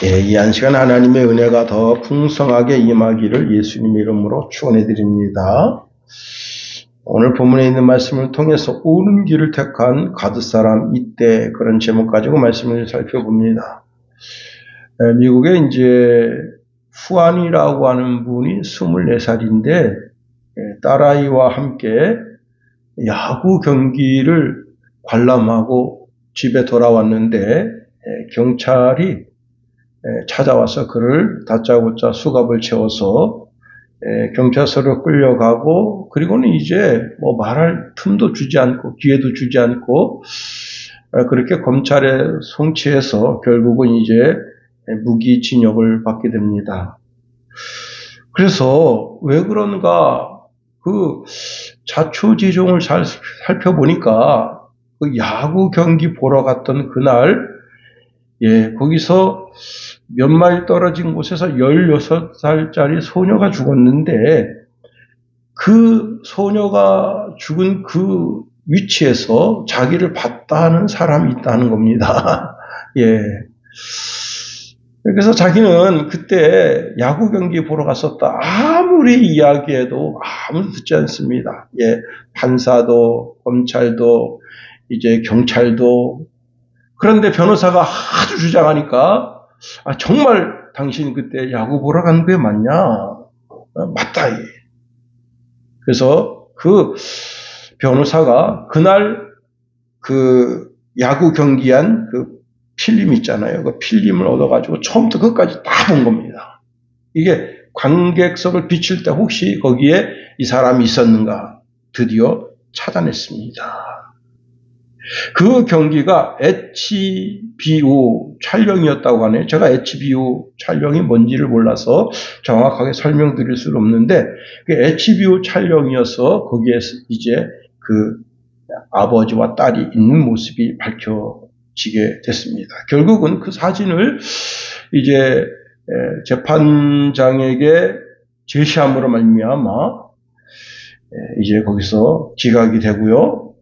이 한 시간 하나님의 은혜가 더 풍성하게 임하기를 예수님의 이름으로 축원해 드립니다. 오늘 본문에 있는 말씀을 통해서 옳은 길을 택한 가드사람 이때 그런 제목 가지고 말씀을 살펴봅니다. 미국에 이제 후안이라고 하는 분이 24살인데 딸아이와 함께 야구 경기를 관람하고 집에 돌아왔는데 경찰이 찾아와서 그를 다짜고짜 수갑을 채워서 경찰서로 끌려가고, 그리고는 이제 뭐 말할 틈도 주지 않고 기회도 주지 않고 그렇게 검찰에 송치해서 결국은 이제 무기징역을 받게 됩니다. 그래서 왜 그런가, 그 자초지종을 잘 살펴보니까 그 야구 경기 보러 갔던 그날, 거기서 몇 마일 떨어진 곳에서 16살짜리 소녀가 죽었는데, 그 소녀가 죽은 그 위치에서 자기를 봤다는 사람이 있다는 겁니다. 그래서 자기는 그때 야구 경기 보러 갔었다. 아무리 이야기해도 아무도 듣지 않습니다. 판사도, 검찰도, 이제 경찰도. 그런데 변호사가 하도 주장하니까, 정말 당신 그때 야구 보러 간 게 맞냐? 맞다. 그래서 그 변호사가 그날 그 야구 경기한 그 필름 있잖아요. 그 필름을 얻어가지고 처음부터 끝까지 다 본 겁니다. 이게 관객석을 비출 때 혹시 거기에 이 사람이 있었는가 드디어 찾아냈습니다. 그 경기가 HBO 촬영이었다고 하네요. 제가 HBO 촬영이 뭔지를 몰라서 정확하게 설명드릴 수는 없는데, 그 HBO 촬영이어서 거기에서 이제 그 아버지와 딸이 있는 모습이 밝혀지게 됐습니다. 결국은 그 사진을 이제 재판장에게 제시함으로 말미암아 이제 거기서 기각이 되고요.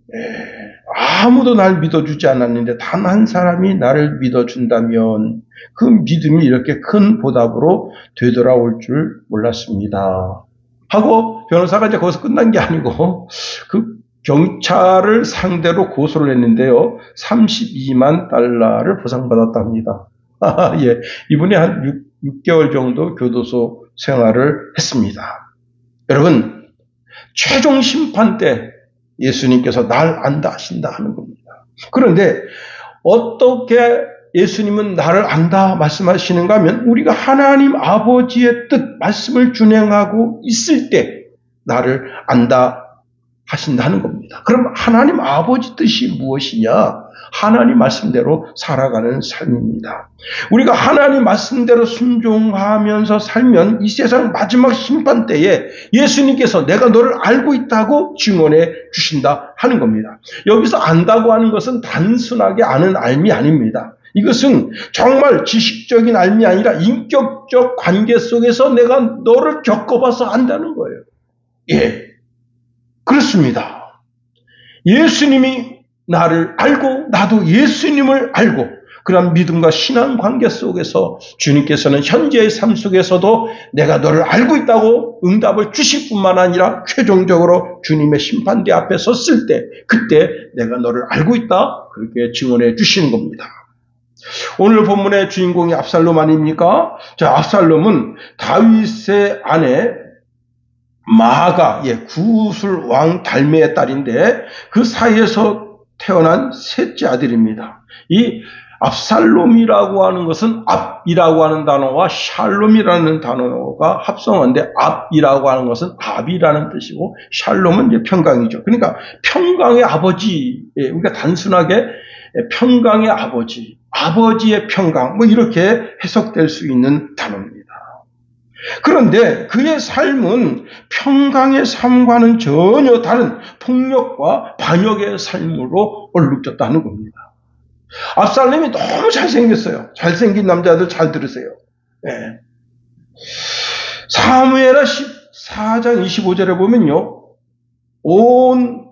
아무도 날 믿어주지 않았는데 단 한 사람이 나를 믿어준다면 그 믿음이 이렇게 큰 보답으로 되돌아올 줄 몰랐습니다. 하고 변호사가 이제 거기서 끝난 게 아니고 그 경찰을 상대로 고소를 했는데요. 32만 달러를 보상받았답니다. 이분이 한 6개월 정도 교도소 생활을 했습니다. 여러분, 최종 심판 때 예수님께서 날 안다 하신다 하는 겁니다. 그런데 어떻게 예수님은 나를 안다 말씀하시는가 하면, 우리가 하나님 아버지의 뜻, 말씀을 준행하고 있을 때 나를 안다 하신다는 겁니다. 그럼 하나님 아버지 뜻이 무엇이냐? 하나님 말씀대로 살아가는 삶입니다. 우리가 하나님 말씀대로 순종하면서 살면 이 세상 마지막 심판 때에 예수님께서 내가 너를 알고 있다고 증언해 주신다 하는 겁니다. 여기서 안다고 하는 것은 단순하게 아는 알미 아닙니다. 이것은 정말 지식적인 알미 아니라 인격적 관계 속에서 내가 너를 겪어봐서 안다는 거예요. 그렇습니다. 예수님이 나를 알고 나도 예수님을 알고, 그런 믿음과 신앙 관계 속에서 주님께서는 현재의 삶 속에서도 내가 너를 알고 있다고 응답을 주실 뿐만 아니라 최종적으로 주님의 심판대 앞에 섰을 때 그때 내가 너를 알고 있다 그렇게 증언해 주시는 겁니다. 오늘 본문의 주인공이 압살롬 아닙니까? 자, 압살롬은 다윗의 아내 마아가 구술 왕 달메의 딸인데 그 사이에서 태어난 셋째 아들입니다. 이 압살롬이라고 하는 것은 압이라고 하는 단어와 샬롬이라는 단어가 합성어인데, 압이라고 하는 것은 압이라는 뜻이고 샬롬은 이제 평강이죠. 그러니까 평강의 아버지, 우리가 단순하게 평강의 아버지, 아버지의 평강, 뭐 이렇게 해석될 수 있는 단어입니다. 그런데 그의 삶은 평강의 삶과는 전혀 다른 폭력과 반역의 삶으로 얼룩졌다는 겁니다. 압살롬이 너무 잘생겼어요. 잘생긴 남자들 잘 들으세요. 사무엘하 14장 25절에 보면요, 온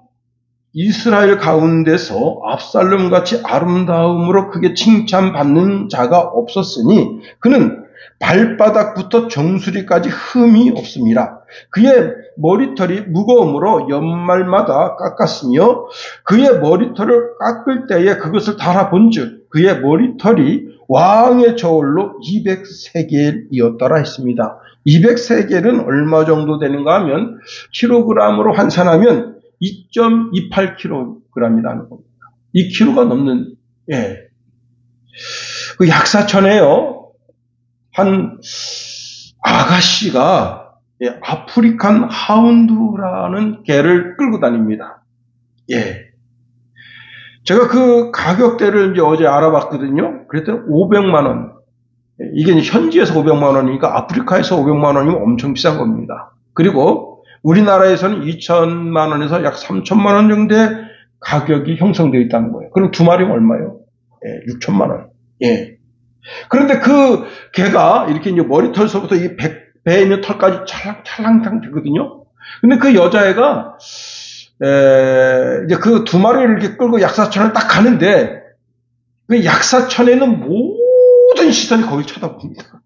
이스라엘 가운데서 압살롬같이 아름다움으로 크게 칭찬받는 자가 없었으니 그는 발바닥부터 정수리까지 흠이 없습니다. 그의 머리털이 무거움으로 연말마다 깎았으며 그의 머리털을 깎을 때에 그것을 달아본즉 그의 머리털이 왕의 저울로 200세겔이었더라 했습니다. 200세겔은 얼마 정도 되는가 하면 킬로그램으로 환산하면 2.28kg이라는 겁니다. 2kg가 넘는, 그 약사천에요. 한 아가씨가 아프리칸 하운드라는 개를 끌고 다닙니다. 제가 그 가격대를 이제 어제 알아봤거든요. 그랬더니 500만 원. 이게 현지에서 500만 원이니까 아프리카에서 500만 원이면 엄청 비싼 겁니다. 그리고 우리나라에서는 2천만 원에서 약 3천만 원 정도의 가격이 형성되어 있다는 거예요. 그럼 두 마리면 얼마예요? 6천만 원. 그런데 그 개가 이렇게 이제 머리털서부터 이 배에 있는 털까지 찰랑찰랑 되거든요. 근데 그 여자애가 이제 그 두 마리를 이렇게 끌고 약사천을 딱 가는데 그 약사천에는 모든 시선이 거기 쳐다봅니다.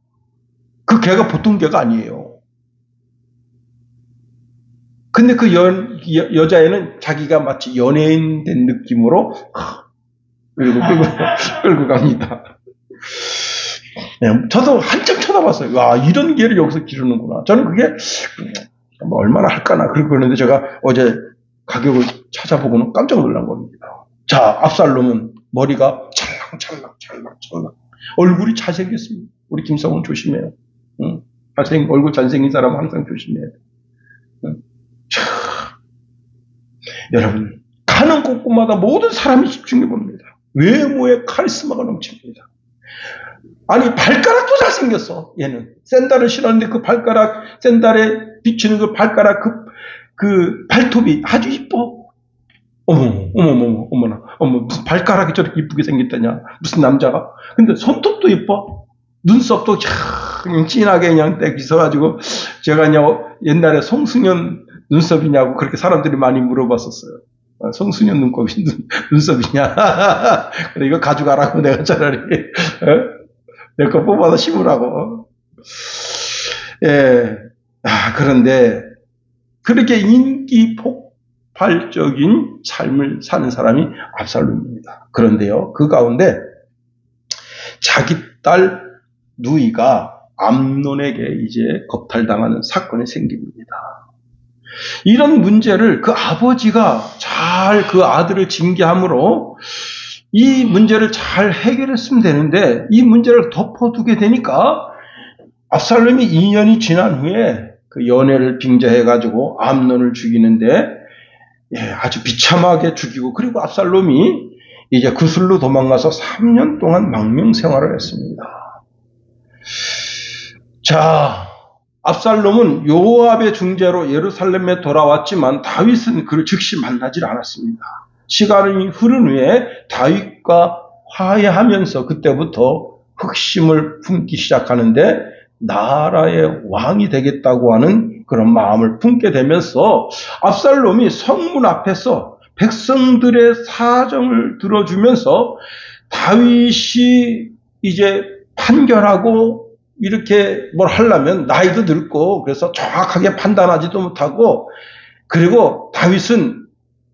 그 개가 보통 개가 아니에요. 근데 그 여자애는 자기가 마치 연예인 된 느낌으로 끌고 갑니다. 저도 한참 쳐다봤어요. 와, 이런 개를 여기서 기르는구나. 저는 그게 얼마나 할까나 그러는데 제가 어제 가격을 찾아보고는 깜짝 놀란 겁니다. 자, 압살롬은 머리가 찰랑찰랑. 얼굴이 잘생겼습니다. 우리 김성훈 조심해요. 얼굴 잘생긴 사람은 항상 조심해야 돼요. 여러분, 가는 곳곳마다 모든 사람이 집중해 봅니다. 외모에 카리스마가 넘칩니다. 아니, 발가락도 잘생겼어, 얘는. 샌들을 신었는데 그 발가락, 샌들에 비치는 그 발가락, 그 발톱이 아주 이뻐. 어머나. 무슨 발가락이 저렇게 이쁘게 생겼다냐. 무슨 남자가. 근데 손톱도 이뻐. 눈썹도 그냥 진하게 그냥 딱 있어가지고, 제가 그냥 옛날에 송승연 눈썹이냐고 그렇게 사람들이 많이 물어봤었어요. 송승연 눈썹이냐. 그래, 이거 가져가라고 내가 차라리. 내 거 뽑아서 심으라고. 그런데 그렇게 인기 폭발적인 삶을 사는 사람이 압살롬입니다. 그런데요, 그 가운데 자기 딸 누이가 암논에게 이제 겁탈당하는 사건이 생깁니다. 이런 문제를 그 아버지가 잘 그 아들을 징계함으로 이 문제를 잘 해결했으면 되는데 이 문제를 덮어두게 되니까 압살롬이 2년이 지난 후에 그 연애를 빙자해가지고 암논을 죽이는데 아주 비참하게 죽이고 그리고 압살롬이 이제 그술로 도망가서 3년 동안 망명 생활을 했습니다. 자, 압살롬은 요압의 중재로 예루살렘에 돌아왔지만 다윗은 그를 즉시 만나질 않았습니다. 시간이 흐른 후에 다윗과 화해하면서 그때부터 흑심을 품기 시작하는데 나라의 왕이 되겠다고 하는 그런 마음을 품게 되면서 압살롬이 성문 앞에서 백성들의 사정을 들어주면서 다윗이 이제 판결하고 이렇게 뭘 하려면 나이도 늙고 그래서 정확하게 판단하지도 못하고 그리고 다윗은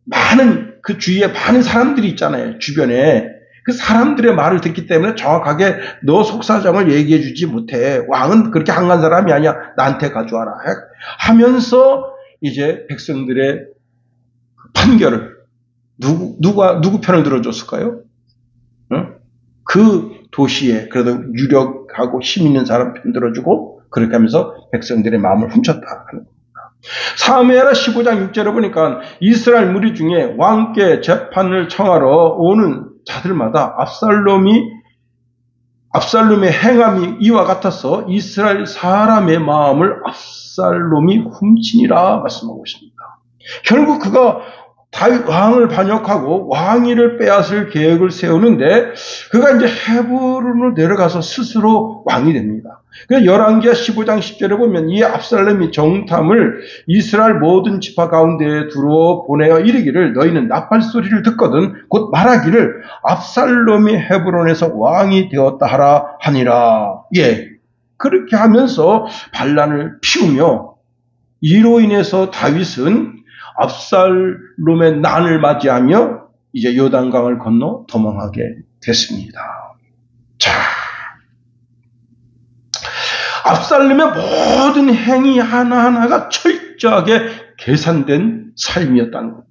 많은 그 주위에 많은 사람들이 있잖아요. 주변에. 그 사람들의 말을 듣기 때문에 정확하게 너 속사정을 얘기해 주지 못해. 왕은 그렇게 한간 사람이 아니야. 나한테 가져와라. 하면서 이제 백성들의 판결을 누구 편을 들어줬을까요? 응? 그 도시에 그래도 유력하고 힘 있는 사람 편 들어주고 그렇게 하면서 백성들의 마음을 훔쳤다 하는 겁니다. 사무엘하 15장 6절에 보니까 이스라엘 무리 중에 왕께 재판을 청하러 오는 자들마다 압살롬의 행함이 이와 같아서 이스라엘 사람의 마음을 압살롬이 훔치니라 말씀하고 있습니다. 결국 그가 다윗 왕을 반역하고 왕위를 빼앗을 계획을 세우는데 그가 이제 헤브론으로 내려가서 스스로 왕이 됩니다. 그래서 열왕기하 15장 10절에 보면 이 압살롬이 정탐을 이스라엘 모든 지파 가운데에 두루 보내어 이르기를 너희는 나팔 소리를 듣거든 곧 말하기를 압살롬이 헤브론에서 왕이 되었다 하라 하니라. 예, 그렇게 하면서 반란을 피우며 이로 인해서 다윗은 압살롬의 난을 맞이하며 이제 요단강을 건너 도망하게 됐습니다. 자, 압살롬의 모든 행위 하나하나가 철저하게 계산된 삶이었다는 겁니다.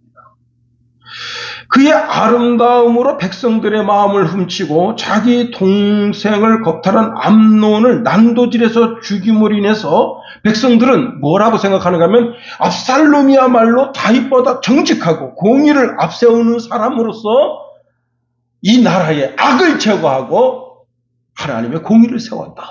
그의 아름다움으로 백성들의 마음을 훔치고 자기 동생을 겁탈한 암논을 난도질해서 죽임으로 인해서 백성들은 뭐라고 생각하는가 하면 압살롬이야말로 다윗보다 정직하고 공의를 앞세우는 사람으로서 이 나라의 악을 제거하고 하나님의 공의를 세웠다.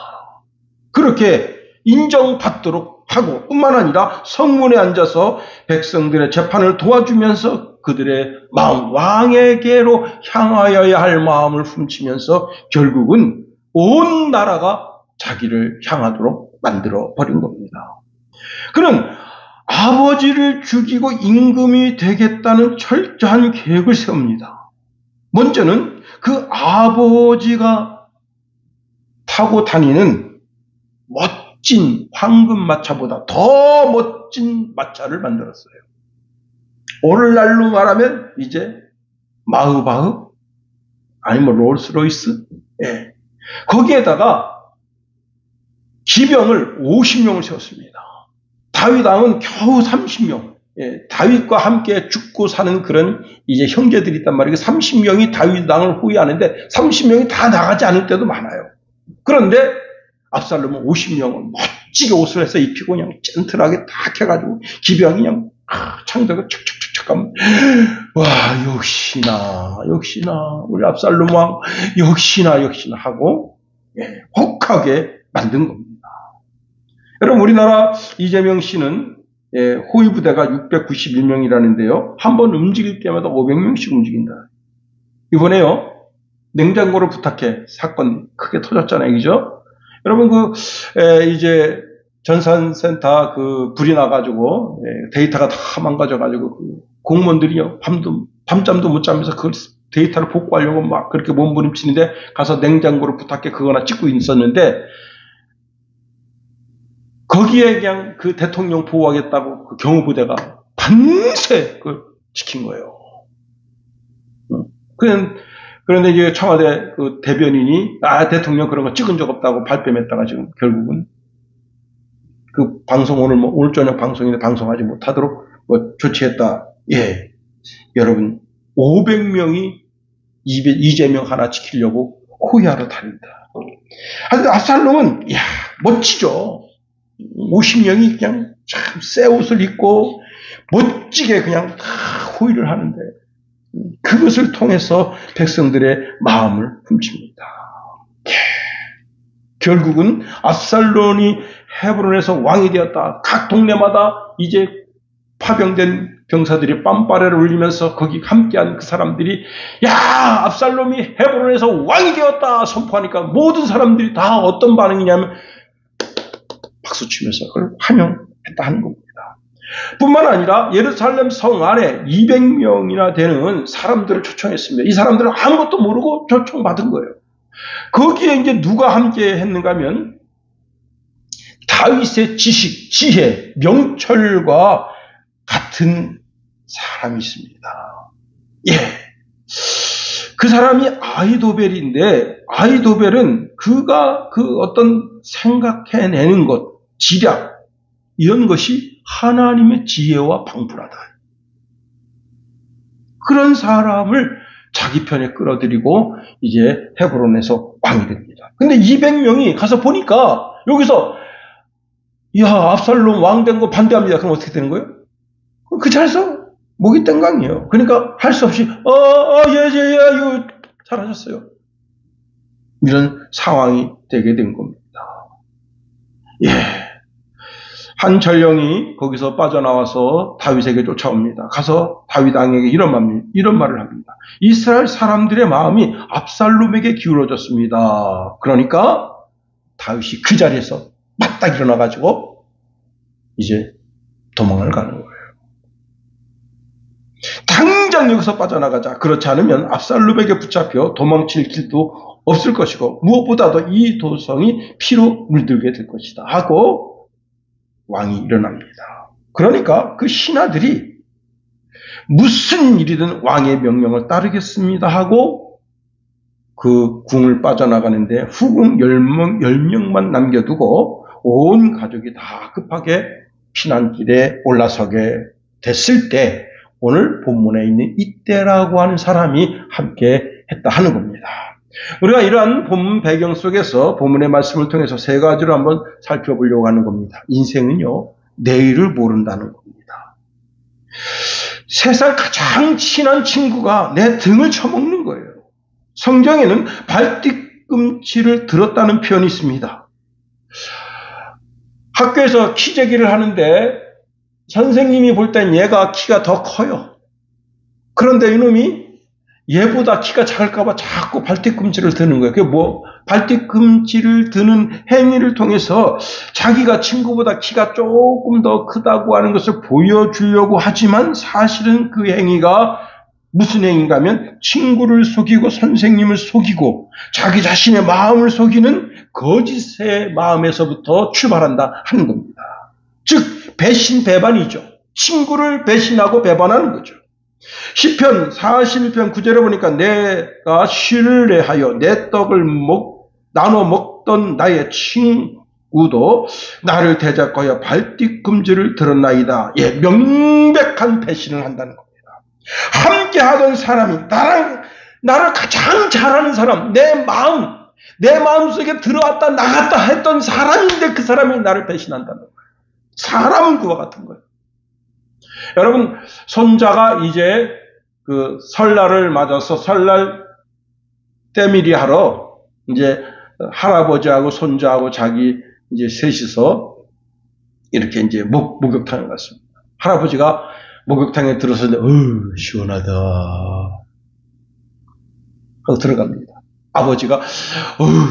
그렇게 인정받도록 하고 뿐만 아니라 성문에 앉아서 백성들의 재판을 도와주면서 그들의 마음, 왕에게로 향하여야 할 마음을 훔치면서 결국은 온 나라가 자기를 향하도록 만들어버린 겁니다. 그는 아버지를 죽이고 임금이 되겠다는 철저한 계획을 세웁니다. 먼저는 그 아버지가 타고 다니는 멋진 황금마차보다 더 멋진 마차를 만들었어요. 오늘날로 말하면 이제 마흐바흐 아니면 롤스로이스, 예. 거기에다가 기병을 50명을 세웠습니다. 다윗 왕은 겨우 30명. 예. 다윗과 함께 죽고 사는 그런 이제 형제들이 있단 말이에요. 30명이 다윗 왕을 호위하는데 30명이 다 나가지 않을 때도 많아요. 그런데 압살롬은 50명을 멋지게 옷을 해서 입히고 그냥 젠틀하게 딱 해가지고 기병이 그냥 창대가 척척척척 가면 와 역시나 우리 압살롬 왕 역시나 하고 예, 혹하게 만든 겁니다. 여러분 우리나라 이재명 씨는 예, 호위 부대가 691명이라는데요. 한 번 움직일 때마다 500명씩 움직인다. 이번에요 냉장고를 부탁해 사건 크게 터졌잖아요, 그죠? 여러분 이제 전산센터 불이 나가지고 데이터가 다 망가져가지고 공무원들이요 밤잠도 못 자면서 그 데이터를 복구하려고 막 그렇게 몸부림치는데 가서 냉장고를 부탁해 그거나 찍고 있었는데 거기에 그냥 그 대통령 보호하겠다고 그 경호부대가 밤새 그걸 지킨 거예요. 그런데 이제 청와대 그 대변인이 대통령 그런 거 찍은 적 없다고 발뺌했다가 지금 결국은 그 방송 오늘 저녁 방송인데 방송하지 못하도록 조치했다. 예. 여러분 500명이 이재명 하나 지키려고 호위하러 다닌다. 근데 압살롬은 멋지죠. 50명이 그냥 참 새 옷을 입고 멋지게 그냥 다 호위를 하는데 그것을 통해서 백성들의 마음을 훔칩니다. 결국은 압살롬이 헤브론에서 왕이 되었다. 각 동네마다 이제 파병된 병사들이 빰빠레를 울리면서 거기 함께한 그 사람들이 압살롬이 헤브론에서 왕이 되었다 선포하니까 모든 사람들이 다 어떤 반응이냐면 박수치면서 그걸 환영했다 하는 겁니다. 뿐만 아니라 예루살렘 성 안에 200명이나 되는 사람들을 초청했습니다. 이 사람들은 아무것도 모르고 초청받은 거예요. 거기에 이제 누가 함께 했는가 하면 다윗의 지식, 지혜, 명철과 같은 사람이 있습니다. 예. 그 사람이 아히도벨인데 아히도벨은 그가 그 어떤 생각해내는 것, 지략 이런 것이 하나님의 지혜와 방불하다. 그런 사람을 자기 편에 끌어들이고 이제 헤브론에서 왕이 됩니다. 근데 200명이 가서 보니까 여기서 압살롬 왕 된 거 반대합니다. 그럼 어떻게 되는 거예요? 그 자리에서 목이 땡강이에요. 그러니까 할 수 없이 이거 사라졌어요. 이런 상황이 되게 된 겁니다. 예. 한 전령이 거기서 빠져나와서 다윗에게 쫓아옵니다. 가서 다윗 왕에게 이런 말을 합니다. 이스라엘 사람들의 마음이 압살롬에게 기울어졌습니다. 그러니까 다윗이 그 자리에서 맞딱 일어나가지고 이제 도망을 가는 거예요. 당장 여기서 빠져나가자. 그렇지 않으면 압살롬에게 붙잡혀 도망칠 길도 없을 것이고 무엇보다도 이 도성이 피로 물들게 될 것이다 하고 왕이 일어납니다. 그러니까 그 신하들이 무슨 일이든 왕의 명령을 따르겠습니다 하고 그 궁을 빠져나가는데 후궁 10명만 남겨두고 온 가족이 다 급하게 피난길에 올라서게 됐을 때 오늘 본문에 있는 이때라고 하는 사람이 함께 했다 하는 겁니다. 우리가 이러한 본문 배경 속에서 본문의 말씀을 통해서 세 가지로 한번 살펴보려고 하는 겁니다. 인생은요, 내일을 모른다는 겁니다. 세상 가장 친한 친구가 내 등을 쳐먹는 거예요. 성경에는 발뒤꿈치를 들었다는 표현이 있습니다. 학교에서 키 재기를 하는데 선생님이 볼 땐 얘가 키가 더 커요. 그런데 이놈이 얘보다 키가 작을까봐 자꾸 발뒤꿈치를 드는 거예요. 그게 발뒤꿈치를 드는 행위를 통해서 자기가 친구보다 키가 조금 더 크다고 하는 것을 보여주려고 하지만 사실은 그 행위가 무슨 행위인가 하면 친구를 속이고 선생님을 속이고 자기 자신의 마음을 속이는 거짓의 마음에서부터 출발한다 하는 겁니다. 즉 배신 배반이죠. 친구를 배신하고 배반하는 거죠. 시편 41편 9절에 보니까 내가 신뢰하여 내 떡을 나눠 먹던 나의 친구도 나를 대적하여 발뒤꿈치를 들었나이다. 예, 명백한 배신을 한다는 겁니다. 함께 하던 사람이 나를 가장 잘하는 사람, 내 마음속에 들어왔다 나갔다 했던 사람인데 그 사람이 나를 배신한다는 거예요. 사람은 그와 같은 거예요. 여러분, 손자가 이제 그 설날을 맞아서 설날 때밀이 하러 이제 할아버지하고 손자하고 자기 이제 셋이서 이렇게 이제 목욕탕에 갔습니다. 할아버지가 목욕탕에 들어서는데, 시원하다 하고 들어갑니다. 아버지가,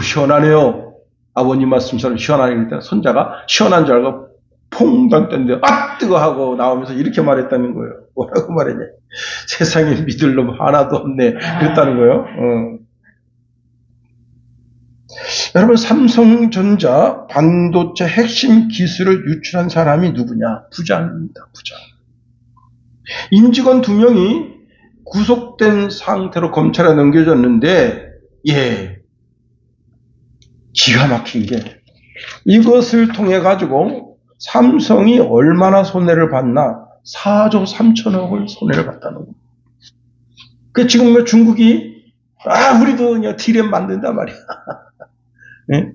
시원하네요. 아버님 말씀처럼 시원하니까 손자가 시원한 줄 알고 퐁당 떴는데 뜨거 하고 나오면서 이렇게 말했다는 거예요. 뭐라고 말했냐? 세상에 믿을 놈 하나도 없네. 그랬다는 거예요. 여러분, 삼성전자 반도체 핵심 기술을 유출한 사람이 누구냐? 부장입니다. 부장. 임직원 2명이 구속된 상태로 검찰에 넘겨졌는데, 기가 막힌 게 이것을 통해 가지고 삼성이 얼마나 손해를 봤나? 4조 3천억을 손해를 봤다는 겁니다. 그 지금 중국이 우리도 그냥 D램 만든단 말이야. 네?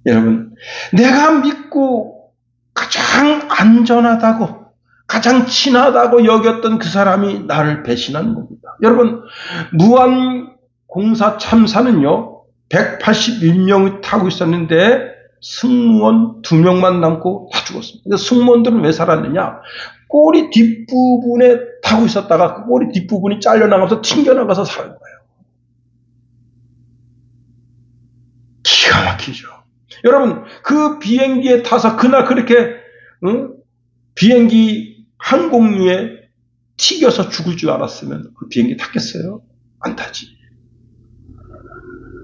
여러분, 내가 믿고 가장 안전하다고 가장 친하다고 여겼던 그 사람이 나를 배신한 겁니다. 여러분, 무한공사 참사는요 181명이 타고 있었는데 승무원 2명만 남고 다 죽었습니다. 근데 승무원들은 왜 살았느냐? 꼬리 뒷부분에 타고 있었다가 그 꼬리 뒷부분이 잘려나가서 튕겨나가서 살은 거예요. 기가 막히죠. 여러분, 그 비행기에 타서 그날 그렇게 비행기 항공유에 튀겨서 죽을 줄 알았으면 그 비행기 탔겠어요? 안 타지.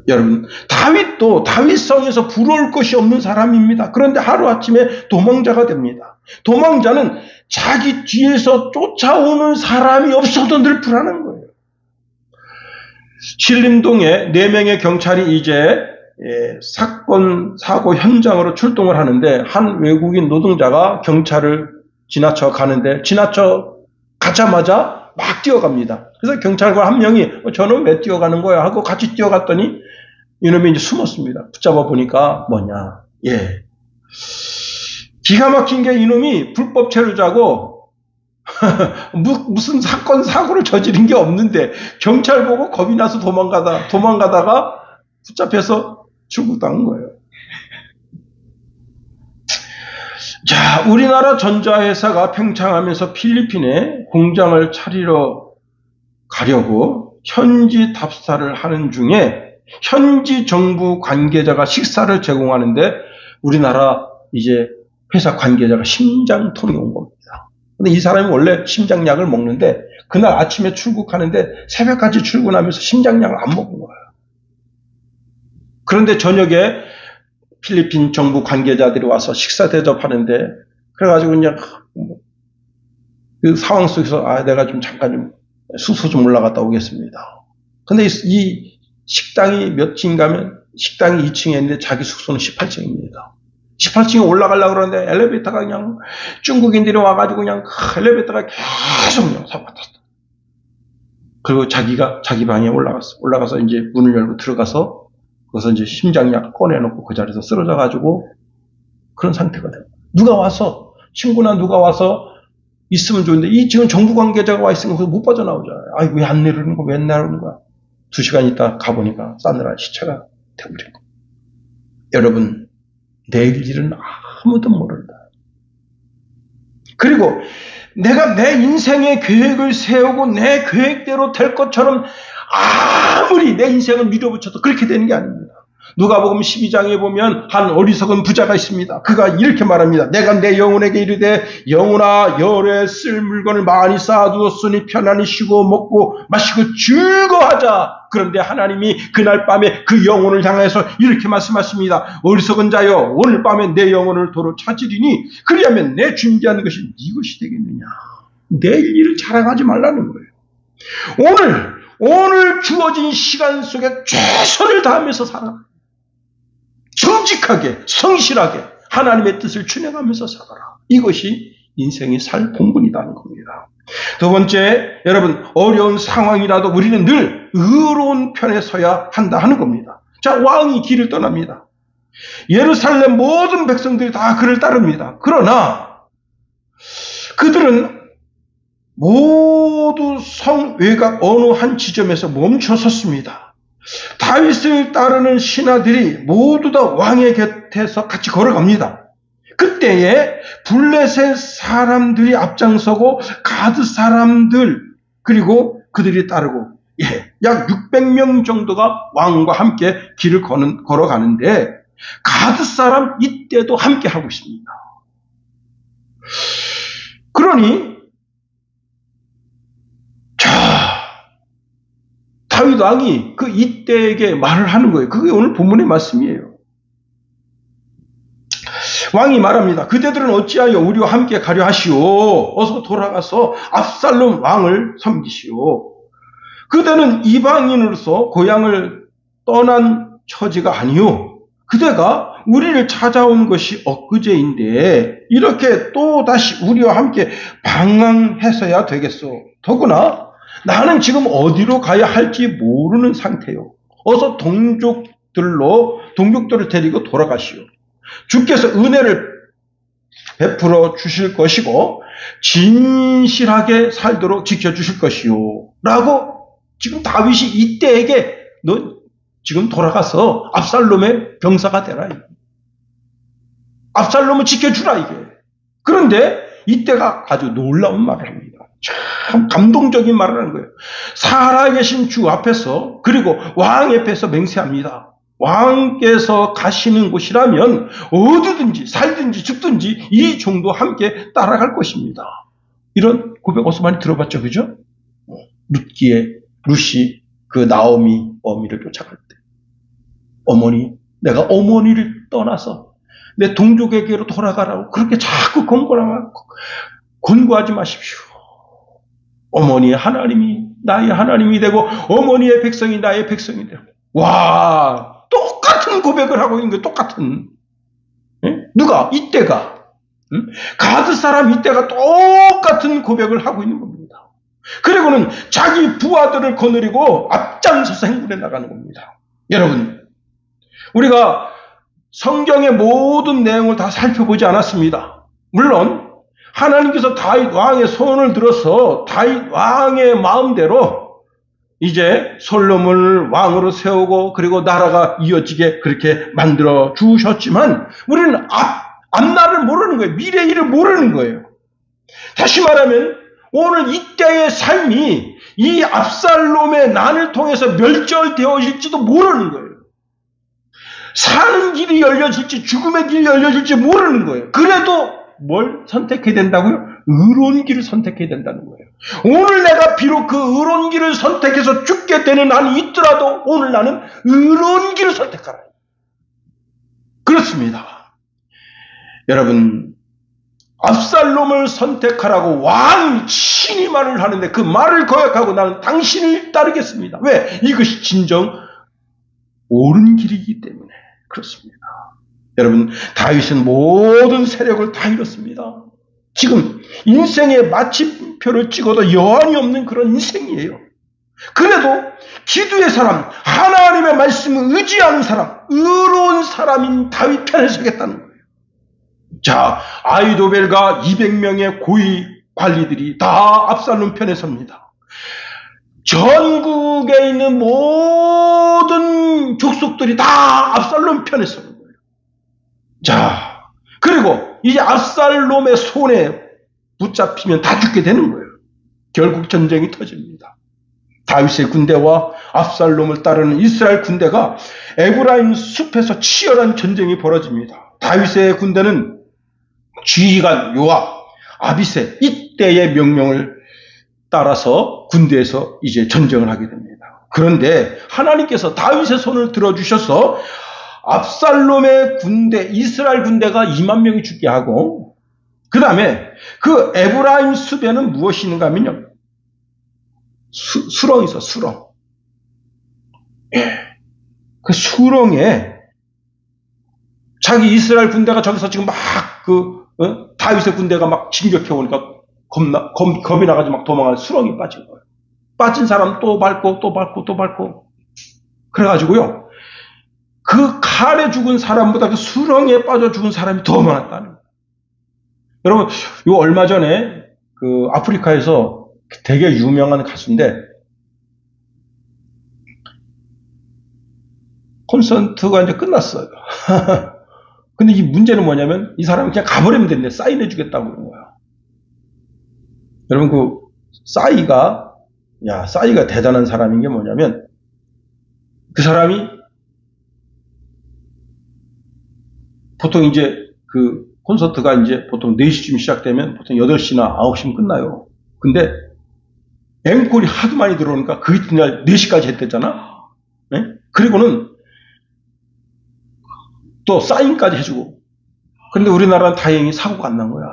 여러분, 다윗도 다윗성에서 부러울 것이 없는 사람입니다. 그런데 하루아침에 도망자가 됩니다. 도망자는 자기 뒤에서 쫓아오는 사람이 없어도 늘 불안한 거예요. 신림동에 4명의 경찰이 이제 사건, 사고 현장으로 출동을 하는데 한 외국인 노동자가 경찰을 지나쳐 가는데 지나쳐 가자마자 막 뛰어갑니다. 그래서 경찰관 한 명이 저는 왜 뛰어가는 거야 하고 같이 뛰어갔더니 이놈이 이제 숨었습니다. 붙잡아 보니까 뭐냐? 기가 막힌 게 이놈이 불법 체류자고 무슨 사건 사고를 저지른 게 없는데 경찰 보고 겁이 나서 도망가다가 붙잡혀서 출국당한 거예요. 자, 우리나라 전자회사가 팽창하면서 필리핀에 공장을 차리러 가려고 현지 답사를 하는 중에 현지 정부 관계자가 식사를 제공하는데 우리나라 이제 회사 관계자가 심장통이 온 겁니다. 근데 이 사람이 원래 심장약을 먹는데 그날 아침에 출국하는데 새벽까지 출근하면서 심장약을 안 먹은 거예요. 그런데 저녁에 필리핀 정부 관계자들이 와서 식사 대접하는데 그래가지고 그냥 그 상황 속에서 내가 좀 잠깐 좀 숙소 좀 올라갔다 오겠습니다. 근데 이 식당이 몇 층인가 하면 식당이 2층에 있는데 자기 숙소는 18층입니다. 18층에 올라가려고 그러는데 엘리베이터가 그냥 중국인들이 와가지고 그냥 엘리베이터가 계속 그냥 사고탔어. 그리고 자기 방에 올라가서 이제 문을 열고 들어가서 거기서 이제 심장약 꺼내놓고 그 자리에서 쓰러져가지고 그런 상태가 돼요. 누가 와서 친구나 누가 와서 있으면 좋은데 이 지금 정부 관계자가 와 있으면 그거 못 빠져나오잖아요. 아이 왜 안 내리는 거야? 왜 안 내리는 거야? 2시간 있다 가보니까 싸늘한 시체가 돼버린 거예요. 여러분 내일 일은 아무도 모른다. 그리고 내가 내 인생의 계획을 세우고 내 계획대로 될 것처럼 아무리 내 인생을 밀어붙여도 그렇게 되는 게 아닙니다. 누가복음 12장에 보면 한 어리석은 부자가 있습니다. 그가 이렇게 말합니다. 내가 내 영혼에게 이르되 영혼아 열에 쓸 물건을 많이 쌓아두었으니 편안히 쉬고 먹고 마시고 즐거워하자. 그런데 하나님이 그날 밤에 그 영혼을 향해서 이렇게 말씀하십니다. 어리석은 자여 오늘 밤에 내 영혼을 도로 찾으리니 그리하면 내 준비한 것이 네 것이 되겠느냐. 내일 일을 자랑하지 말라는 거예요. 오늘 주어진 시간 속에 최선을 다하면서 살아. 정직하게, 성실하게 하나님의 뜻을 준행하면서 살아라. 이것이 인생의 살 본분이라는 겁니다. 두 번째, 여러분 어려운 상황이라도 우리는 늘 의로운 편에 서야 한다 하는 겁니다. 자, 왕이 길을 떠납니다. 예루살렘 모든 백성들이 다 그를 따릅니다. 그러나 그들은 모두 성 외곽 어느 한 지점에서 멈춰 섰습니다. 다윗을 따르는 신하들이 모두 다 왕의 곁에서 같이 걸어갑니다. 그때에 블레셋 사람들이 앞장서고 가드 사람들 그리고 그들이 따르고 약 600명 정도가 왕과 함께 길을 걸어가는데 가드 사람 이때도 함께 하고 있습니다. 그러니 다윗 왕이 그 이때에게 말을 하는 거예요. 그게 오늘 본문의 말씀이에요. 왕이 말합니다. 그대들은 어찌하여 우리와 함께 가려 하시오. 어서 돌아가서 압살롬 왕을 섬기시오. 그대는 이방인으로서 고향을 떠난 처지가 아니오. 그대가 우리를 찾아온 것이 엊그제인데 이렇게 또 다시 우리와 함께 방황해서야 되겠소. 더구나 나는 지금 어디로 가야 할지 모르는 상태요. 어서 동족들을 데리고 돌아가시오. 주께서 은혜를 베풀어 주실 것이고 진실하게 살도록 지켜주실 것이요. 라고 지금 다윗이 이때에게 너 지금 돌아가서 압살롬의 병사가 되라. 압살롬을 지켜주라 이게. 그런데 이때가 아주 놀라운 말을 합니다. 참 감동적인 말을 하는 거예요. 살아계신 주 앞에서 그리고 왕 앞에서 맹세합니다. 왕께서 가시는 곳이라면 어디든지 살든지 죽든지 이 종도 함께 따라갈 것입니다. 이런 고백 어서 많이 들어봤죠, 그죠? 룻이 그 나오미 어미를 쫓아갈 때 내가 어머니를 떠나서 내 동족에게로 돌아가라고 그렇게 자꾸 권고하지 마십시오. 어머니의 하나님이 나의 하나님이 되고 어머니의 백성이 나의 백성이 되고. 와, 똑같은 고백을 하고 있는 거예요. 똑같은. 누가? 이때가. 가드 사람 이때가 똑같은 고백을 하고 있는 겁니다. 그리고는 자기 부하들을 거느리고 앞장서서 행군해 나가는 겁니다. 여러분, 우리가 성경의 모든 내용을 다 살펴보지 않았습니다. 물론 하나님께서 다윗 왕의 소원을 들어서 다윗 왕의 마음대로 이제 솔로몬을 왕으로 세우고 그리고 나라가 이어지게 그렇게 만들어 주셨지만 우리는 앞날을 모르는 거예요. 미래 일을 모르는 거예요. 다시 말하면 오늘 이때의 삶이 이 압살롬의 난을 통해서 멸절되어질지도 모르는 거예요. 사는 길이 열려질지 죽음의 길이 열려질지 모르는 거예요. 그래도 뭘 선택해야 된다고요? 의로운 길을 선택해야 된다는 거예요. 오늘 내가 비록 그 의로운 길을 선택해서 죽게 되는 한이 있더라도 오늘 나는 의로운 길을 선택하라. 그렇습니다. 여러분, 압살롬을 선택하라고 왕 친히 말을 하는데 그 말을 거역하고 나는 당신을 따르겠습니다. 왜? 이것이 진정 옳은 길이기 때문에 그렇습니다. 여러분, 다윗은 모든 세력을 다 잃었습니다. 지금 인생의 마침표를 찍어도 여한이 없는 그런 인생이에요. 그래도 기도의 사람, 하나님의 말씀을 의지하는 사람, 의로운 사람인 다윗 편에 서겠다는 거예요. 자, 아이도벨과 200명의 고위 관리들이 다 압살롬 편에 섭니다. 전국에 있는 모든 족속들이 다 압살롬 편에 서는 거예요. 자, 그리고 이제 압살롬의 손에 붙잡히면 다 죽게 되는 거예요. 결국 전쟁이 터집니다. 다윗의 군대와 압살롬을 따르는 이스라엘 군대가 에브라임 숲에서 치열한 전쟁이 벌어집니다. 다윗의 군대는 지휘관 요압, 아비새 이때의 명령을 따라서 군대에서 이제 전쟁을 하게 됩니다. 그런데 하나님께서 다윗의 손을 들어주셔서 압살롬의 군대, 이스라엘 군대가 2만 명이 죽게 하고, 그 다음에 그 에브라임 숲에는 무엇이 있는가 하면요, 수렁이 있어, 수렁. 예. 그 수렁에 자기 이스라엘 군대가 저기서 지금 막 다윗의 군대가 막 진격해 오니까 겁이 나가지고 막 도망가는 수렁이 빠진 거예요. 빠진 사람 또 밟고 또 밟고 또 밟고. 그래가지고요, 그 칼에 죽은 사람보다 그 수렁에 빠져 죽은 사람이 더 많았다는 거예요. 여러분, 요 얼마 전에 그 아프리카에서 되게 유명한 가수인데 콘서트가 이제 끝났어요. 근데 이 문제는 뭐냐면 이 사람이 그냥 가버리면 되는데 사인해 주겠다고 그러는 거야. 여러분, 그 싸이가 대단한 사람인 게 뭐냐면 그 사람이 보통 이제 그 콘서트가 이제 보통 4시쯤 시작되면 보통 8시나 9시면 끝나요. 근데 앵콜이 하도 많이 들어오니까 그 이튿날 4시까지 했댔잖아. 네? 그리고는 또 사인까지 해주고. 근데 우리나라는 다행히 사고가 안 난 거야.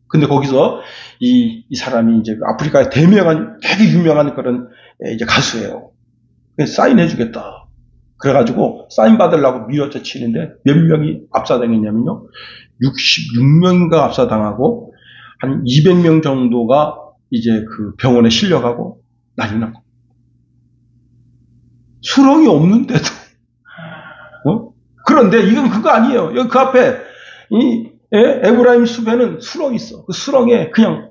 근데 거기서 이 사람이 이제 아프리카의 되게 유명한 그런 이제 가수예요. 사인해주겠다. 그래가지고 사인 받으려고 밀어쳐 치는데 몇 명이 압사당했냐면요, 66명인가 압사당하고 한 200명 정도가 이제 그 병원에 실려가고 난리 났고. 수렁이 없는데도. 그런데 이건 그거 아니에요. 여기 그 앞에 이 에브라임 숲에는 수렁이 있어. 그 수렁에 그냥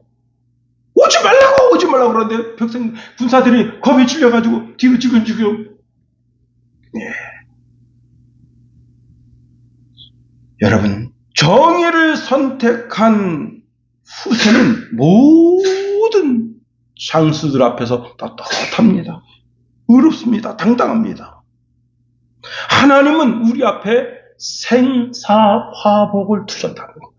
오지 말라고 그러는데 백성 군사들이 겁에 질려가지고 뒤로 지금. 여러분, 정의를 선택한 후세는 모든 장수들 앞에서 떳떳합니다. 의롭습니다. 당당합니다. 하나님은 우리 앞에 생사화복을 두셨다는 것.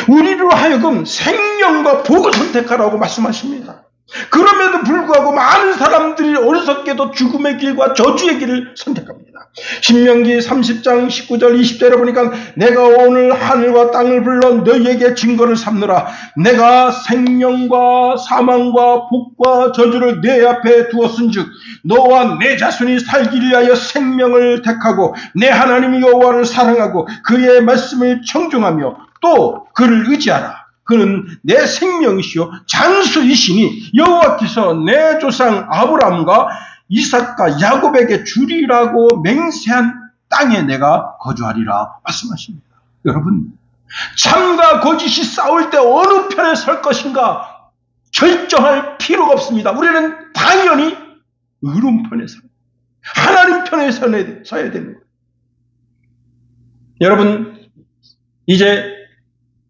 우리로 하여금 생명과 복을 선택하라고 말씀하십니다. 그럼에도 불구하고 많은 사람들이 어리석게도 죽음의 길과 저주의 길을 선택합니다. 신명기 30장 19절 20절에 보니까 내가 오늘 하늘과 땅을 불러 너희에게 증거를 삼느라 내가 생명과 사망과 복과 저주를 내 앞에 두었은즉 너와 내 자손이 살기 위하여 생명을 택하고 내 하나님 여호와를 사랑하고 그의 말씀을 청종하며 또 그를 의지하라. 그는 내 생명이시요 장수이시니 여호와께서 내 조상 아브라함과 이삭과 야곱에게 주리라고 맹세한 땅에 내가 거주하리라 말씀하십니다. 여러분, 참과 거짓이 싸울 때 어느 편에 설 것인가 결정할 필요가 없습니다. 우리는 당연히 의로운 편에 하나님 편에 서야 됩니다. 여러분, 이제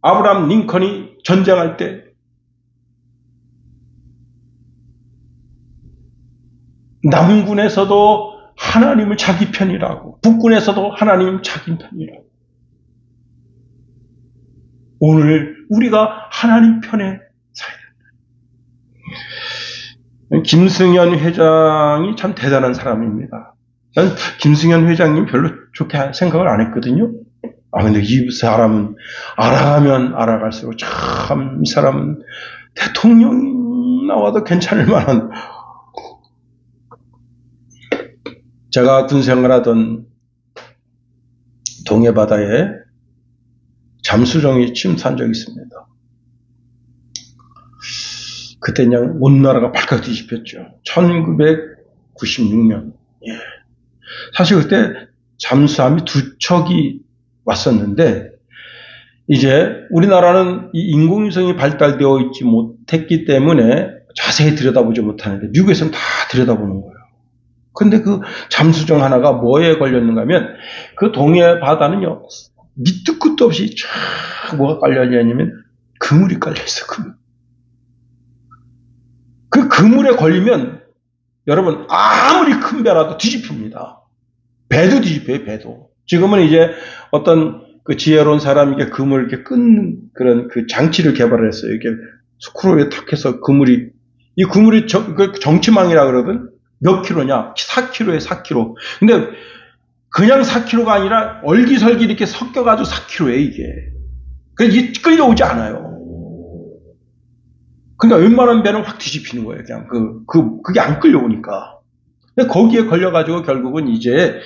아브라함 링컨이 전쟁할 때 남군에서도 하나님을 자기 편이라고, 북군에서도 하나님 자기 편이라고. 오늘 우리가 하나님 편에 서야 된다. 김승현 회장이 참 대단한 사람입니다. 난 김승현 회장님 별로 좋게 생각을 안 했거든요. 근데 이 사람은 알아가면 알아갈수록 참 이 사람은 대통령 나와도 괜찮을 만한, 제가 군 생활하던 동해바다에 잠수정이 침투한 적이 있습니다. 그때 그냥 온 나라가 발칵 뒤집혔죠. 1996년. 예. 사실 그때 잠수함이 2척이 왔었는데, 이제 우리나라는 이 인공위성이 발달되어 있지 못했기 때문에 자세히 들여다보지 못하는데, 미국에서는 다 들여다보는 거예요. 근데 그 잠수정 하나가 뭐에 걸렸는가 하면, 그 동해 바다는요, 밑도 끝도 없이 쫙 뭐가 깔려있냐면, 그물이 깔려있어, 그물. 그 그물에 걸리면, 여러분, 아무리 큰 배라도 뒤집힙니다. 배도 뒤집혀요, 배도. 지금은 이제 어떤 그 지혜로운 사람이 이렇게 그물을 이렇게 끊는 그런 그 장치를 개발했어요. 이렇게 스크루에 탁 해서 그물이, 이 그물이 정치망이라 그러거든? 몇 킬로냐? 4킬로에 4킬로. 근데 그냥 4킬로가 아니라 얼기설기 이렇게 섞여가지고 4킬로에 이게. 그래서 이게 끌려오지 않아요. 그러니까 웬만한 배는 확 뒤집히는 거예요. 그냥 그게 안 끌려오니까. 근데 거기에 걸려가지고 결국은 이제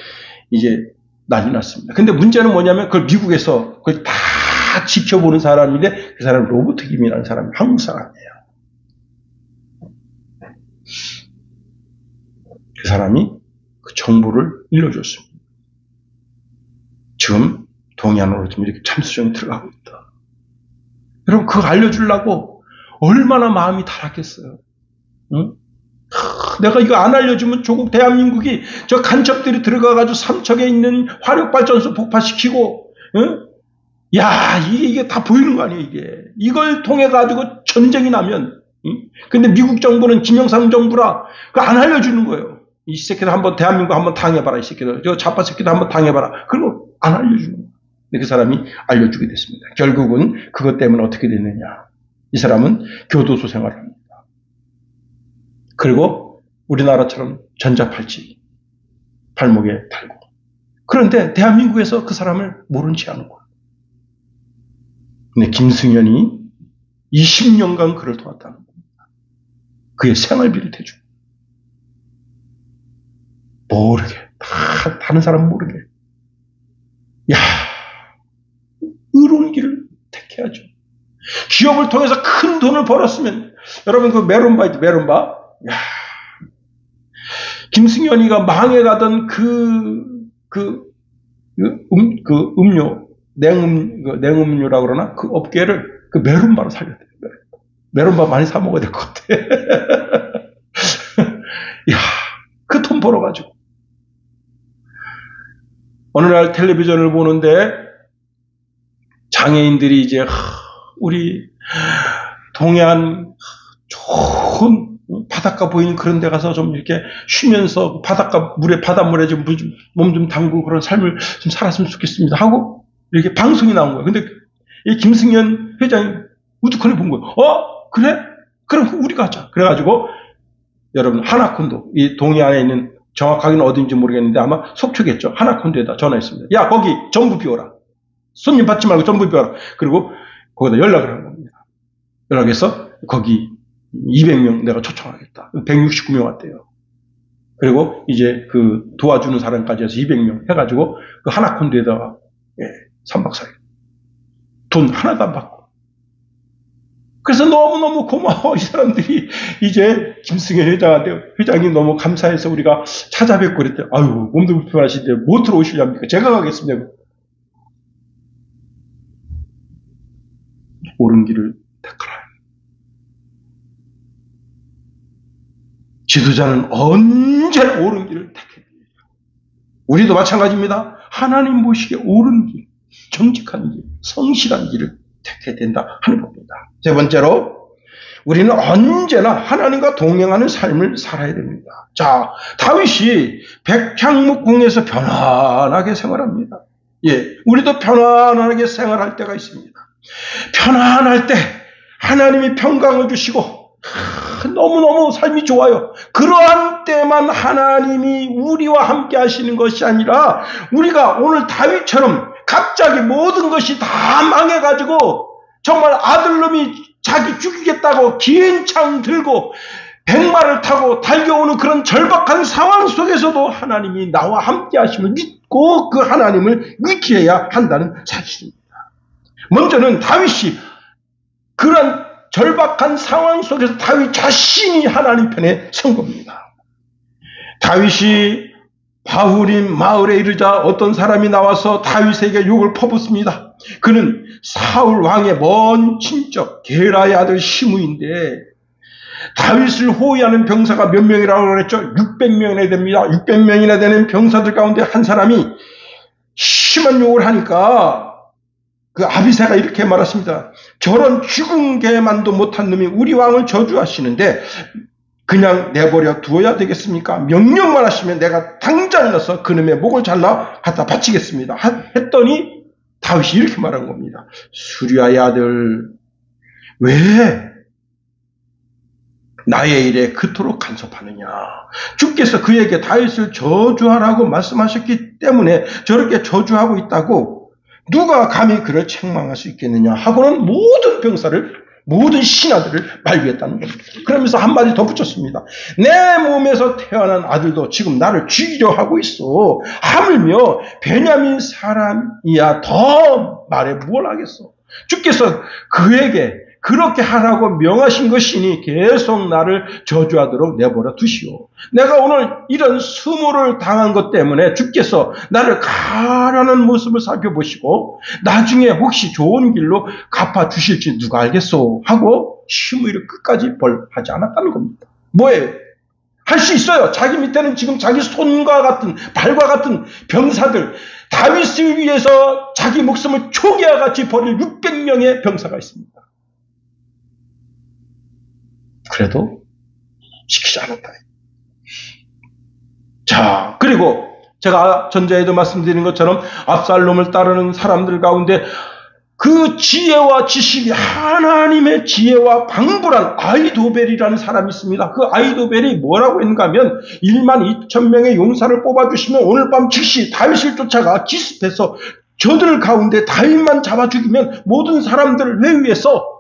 난리 났습니다. 근데 문제는 뭐냐면 그걸 미국에서 그걸 다 지켜보는 사람인데 그 사람은 로버트 김이라는 사람이 한국 사람이에요. 그 사람이 그 정보를 일러줬습니다. 지금 동해안으로 좀 이렇게 잠수정이 들어가고 있다. 여러분 그거 알려주려고 얼마나 마음이 타락했어요. 응? 내가 이거 안 알려주면 조국 대한민국이 저 간첩들이 들어가가지고 삼척에 있는 화력발전소 폭파시키고, 응? 야, 이게 다 보이는 거 아니에요, 이게. 이걸 통해가지고 전쟁이 나면, 응? 근데 미국 정부는 김영삼 정부라, 그거 안 알려주는 거예요. 이 새끼들 한번 대한민국 한번 당해봐라, 이 새끼들. 저 자파 새끼들 한번 당해봐라. 그리고 안 알려주는 거예요. 근데 그 사람이 알려주게 됐습니다. 결국은 그것 때문에 어떻게 됐느냐. 이 사람은 교도소 생활을 합니다. 그리고 우리나라처럼 전자팔찌 발목에 달고. 그런데 대한민국에서 그 사람을 모른 채 하는 거예요. 근데 김승현이 20년간 그를 도왔다는 겁니다. 그의 생활비를 대주고. 모르게. 다른 사람은 모르게. 야, 의로운 길을 택해야죠. 기업을 통해서 큰 돈을 벌었으면, 여러분 그 메론바 있죠, 메론바? 야, 김승현이가 망해가던 음료, 냉음료라고 그러나? 그 업계를 그 메론바로 살렸대요. 메론바 많이 사 먹어야 될 것 같아. 야, 그 돈 벌어가지고. 어느 날 텔레비전을 보는데 장애인들이 이제 우리 동해안 좋은 바닷가 보이는 그런 데 가서 좀 이렇게 쉬면서 바닷물에 좀 몸 좀 담그고 그런 삶을 좀 살았으면 좋겠습니다 하고 이렇게 방송이 나온 거예요. 근데 이 김승현 회장이 우두커니 본 거예요. 그래? 그럼 우리가 하자. 그래가지고 여러분 하나콘도, 이 동해안에 있는, 정확하게는 어딘지 모르겠는데 아마 속초겠죠. 하나콘도에다 전화했습니다. 야, 거기 전부 비워라. 손님 받지 말고 전부 비워라. 그리고 거기다 연락을 한 겁니다. 연락해서 거기 200명 내가 초청하겠다. 169명 왔대요. 그리고 이제 그 도와주는 사람까지 해서 200명 해가지고 그 하나콘도에다가 3박 4일 돈 하나도 안 받고. 그래서 너무너무 고마워. 이 사람들이 이제 김승현 회장이 너무 감사해서 우리가 찾아뵙고 그랬대요. 아유, 몸도 불편하신데 뭐 들어오시렵니까? 제가 가겠습니다. 옳은 길을 택하라. 지도자는 언제나 옳은 길을 택해야 됩니다. 우리도 마찬가지입니다. 하나님 보시기에 옳은 길. 정직한 길, 성실한 길을 택해야 된다 하는 겁니다. 세 번째로 우리는 언제나 하나님과 동행하는 삶을 살아야 됩니다. 자, 다윗이 백향목궁에서 편안하게 생활합니다. 예, 우리도 편안하게 생활할 때가 있습니다. 편안할 때 하나님이 평강을 주시고 너무너무 삶이 좋아요. 그러한 때만 하나님이 우리와 함께 하시는 것이 아니라 우리가 오늘 다윗처럼 갑자기 모든 것이 다 망해가지고 정말 아들놈이 자기 죽이겠다고 긴 창 들고 백마를 타고 달려오는 그런 절박한 상황 속에서도 하나님이 나와 함께 하심을 믿고 그 하나님을 의지해야 한다는 사실입니다. 먼저는 다윗이 그런 절박한 상황 속에서 다윗 자신이 하나님 편에 선 겁니다. 다윗이 바후림 마을에 이르자 어떤 사람이 나와서 다윗에게 욕을 퍼붓습니다. 그는 사울 왕의 먼 친척 게라의 아들 시므인데 다윗을 호위하는 병사가 몇 명이라고 그랬죠? 600명이나 됩니다. 600명이나 되는 병사들 가운데 한 사람이 심한 욕을 하니까 그 아비새가 이렇게 말했습니다. 저런 죽은 개만도 못한 놈이 우리 왕을 저주하시는데 그냥 내버려 두어야 되겠습니까? 명령만 하시면 내가 당장 나서 그놈의 목을 잘라 갖다 바치겠습니다. 했더니 다윗이 이렇게 말한 겁니다. 수리아의 아들, 왜 나의 일에 그토록 간섭하느냐? 주께서 그에게 다윗을 저주하라고 말씀하셨기 때문에 저렇게 저주하고 있다고 누가 감히 그를 책망할 수 있겠느냐 하고는 모든 병사를 모든 신하들을 말리겠다는 겁니다. 그러면서 한마디 덧붙였습니다. 내 몸에서 태어난 아들도 지금 나를 죽이려 하고 있어. 하물며 베냐민 사람이야 더 말해 뭘 하겠어. 주께서 그에게 그렇게 하라고 명하신 것이니 계속 나를 저주하도록 내버려 두시오. 내가 오늘 이런 수모를 당한 것 때문에 주께서 나를 가라는 모습을 살펴보시고 나중에 혹시 좋은 길로 갚아주실지 누가 알겠소 하고 시므이를 끝까지 벌하지 않았다는 겁니다. 뭐예요? 할 수 있어요. 자기 밑에는 지금 자기 손과 같은 발과 같은 병사들, 다윗을 위해서 자기 목숨을 초기와 같이 버릴 600명의 병사가 있습니다. 그래도 지키지 않았다. 자, 그리고 제가 전자에도 말씀드린 것처럼 압살롬을 따르는 사람들 가운데 그 지혜와 지식이 하나님의 지혜와 방불한 아히도벨이라는 사람이 있습니다. 그 아히도벨이 뭐라고 했는가 하면 12,000명의 용사를 뽑아주시면 오늘 밤 즉시 다윗을 쫓아가 기습해서 저들 가운데 다윗만 잡아 죽이면 모든 사람들을 회유해서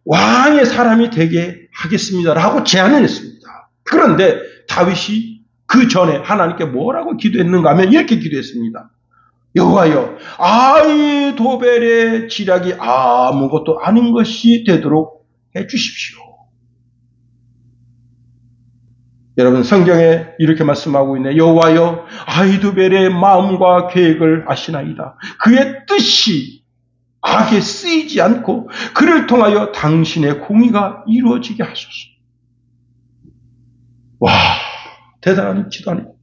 왕의 사람이 되게 하겠습니다라고 제안을 했습니다. 그런데 다윗이 그 전에 하나님께 뭐라고 기도했는가 하면 이렇게 기도했습니다. 여호와여, 아히도벨의 지략이 아무것도 아닌 것이 되도록 해주십시오. 여러분 성경에 이렇게 말씀하고 있네. 여호와여, 아히도벨의 마음과 계획을 아시나이다. 그의 뜻이 악에 쓰이지 않고 그를 통하여 당신의 공의가 이루어지게 하소서. 와, 대단한 기도 아닙니까?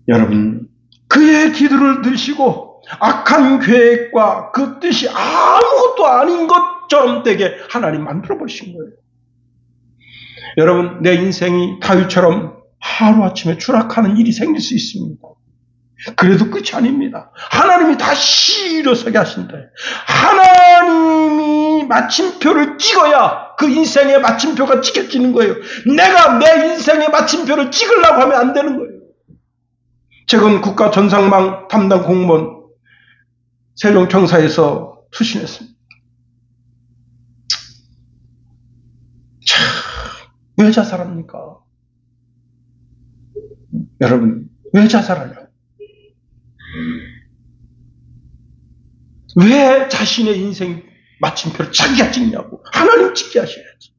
여러분, 그의 기도를 들으시고 악한 계획과 그 뜻이 아무것도 아닌 것처럼 되게 하나님 만들어 버리신 거예요. 여러분, 내 인생이 다윗처럼 하루아침에 추락하는 일이 생길 수 있습니다. 그래도 끝이 아닙니다. 하나님이 다시 일어서게 하신다. 하나님이 마침표를 찍어야 그 인생의 마침표가 찍혀지는 거예요. 내가 내 인생의 마침표를 찍으려고 하면 안 되는 거예요. 최근 국가전상망 담당 공무원 세종청사에서 투신했습니다. 참, 왜 자살합니까? 여러분, 왜 자살하냐고? 왜 자신의 인생 마침표를 자기가 찍냐고. 하나님 찍게 하셔야지.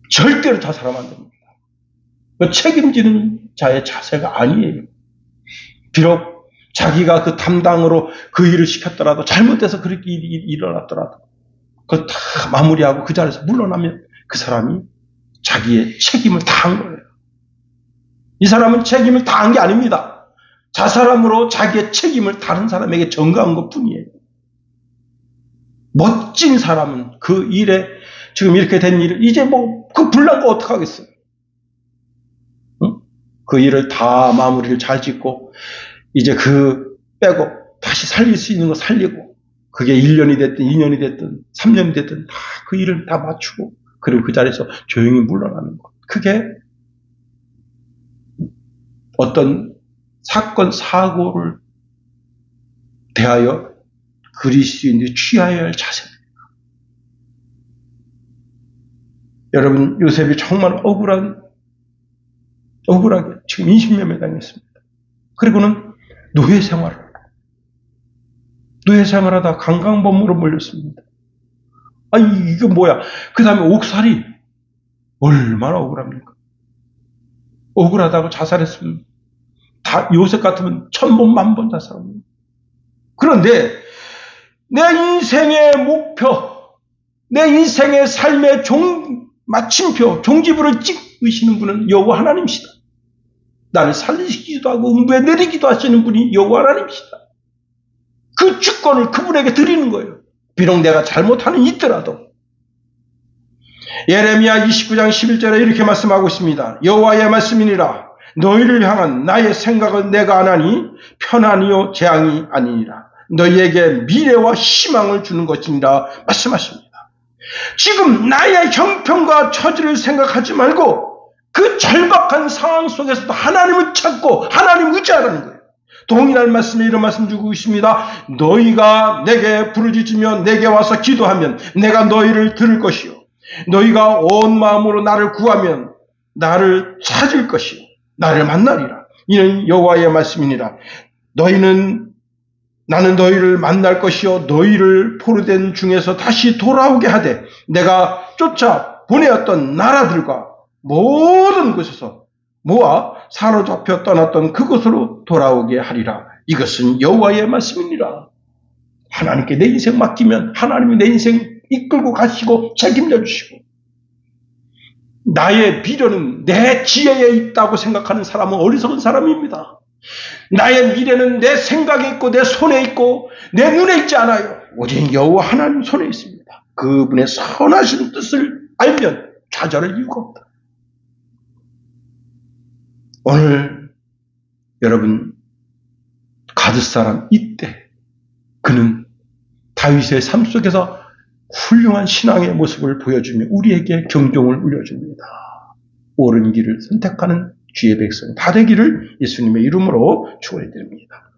절대로 자살하면 안 됩니다. 책임지는 자의 자세가 아니에요. 비록 자기가 그 담당으로 그 일을 시켰더라도 잘못돼서 그렇게 일이 일어났더라도 그걸 다 마무리하고 그 자리에서 물러나면 그 사람이 자기의 책임을 다한 거예요. 이 사람은 책임을 다한 게 아닙니다. 자살함으로 자기의 책임을 다른 사람에게 전가한 것뿐이에요. 멋진 사람은 그 일에 지금 이렇게 된 일을 이제 그 불난 거 어떡하겠어요? 응? 그 일을 다 마무리를 잘 짓고 이제 그 빼고 다시 살릴 수 있는 거 살리고 그게 1년이 됐든 2년이 됐든 3년이 됐든 다 그 일을 다 맞추고 그리고 그 자리에서 조용히 물러나는 것. 그게 어떤 사건 사고를 대하여 그리스도인들이 취하여야 할 자세입니다. 여러분 요셉이 정말 억울하게 지금 인신매매 당했습니다. 그리고는 노예 생활하다 강간범으로 몰렸습니다. 아니 이게 뭐야? 그 다음에 옥살이 얼마나 억울합니까? 억울하다고 자살했으면 다 요셉 같으면 1000번 만번 자살합니다. 그런데 내 인생의 목표, 내 인생의 삶의 마침표, 종지부를 찍으시는 분은 여호와 하나님이시다. 나를 살리시기도 하고 음부에 내리기도 하시는 분이 여호와 하나님이시다. 그 주권을 그분에게 드리는 거예요. 비록 내가 잘못하는 있더라도. 예레미야 29장 11절에 이렇게 말씀하고 있습니다. 여호와의 말씀이니라. 너희를 향한 나의 생각은 내가 안하니 편안이요 재앙이 아니니라. 너희에게 미래와 희망을 주는 것이니라 말씀하십니다. 지금 나의 형편과 처지를 생각하지 말고 그 절박한 상황 속에서도 하나님을 찾고 하나님을 의지하라는 거예요. 동일한 말씀에 이런 말씀 주고 있습니다. 너희가 내게 부르짖으며 내게 와서 기도하면 내가 너희를 들을 것이요. 너희가 온 마음으로 나를 구하면 나를 찾을 것이요. 나를 만나리라. 이는 여호와의 말씀이니라. 나는 너희를 만날 것이요. 너희를 포로된 중에서 다시 돌아오게 하되 내가 쫓아 보내었던 나라들과 모든 곳에서 모아 사로잡혀 떠났던 그곳으로 돌아오게 하리라. 이것은 여호와의 말씀이니라. 하나님께 내 인생 맡기면 하나님이 내 인생 이끌고 가시고 책임져 주시고, 나의 미래는 내 지혜에 있다고 생각하는 사람은 어리석은 사람입니다. 나의 미래는 내 생각에 있고 내 손에 있고 내 눈에 있지 않아요. 오직 여호와 하나님 손에 있습니다. 그분의 선하신 뜻을 알면 좌절할 이유가 없다. 오늘 여러분 가드 사람 이때 그는 다윗의 삶 속에서 훌륭한 신앙의 모습을 보여주며 우리에게 경종을 울려줍니다. 옳은 길을 선택하는 주의 백성 다 되기를 예수님의 이름으로 축원해드립니다.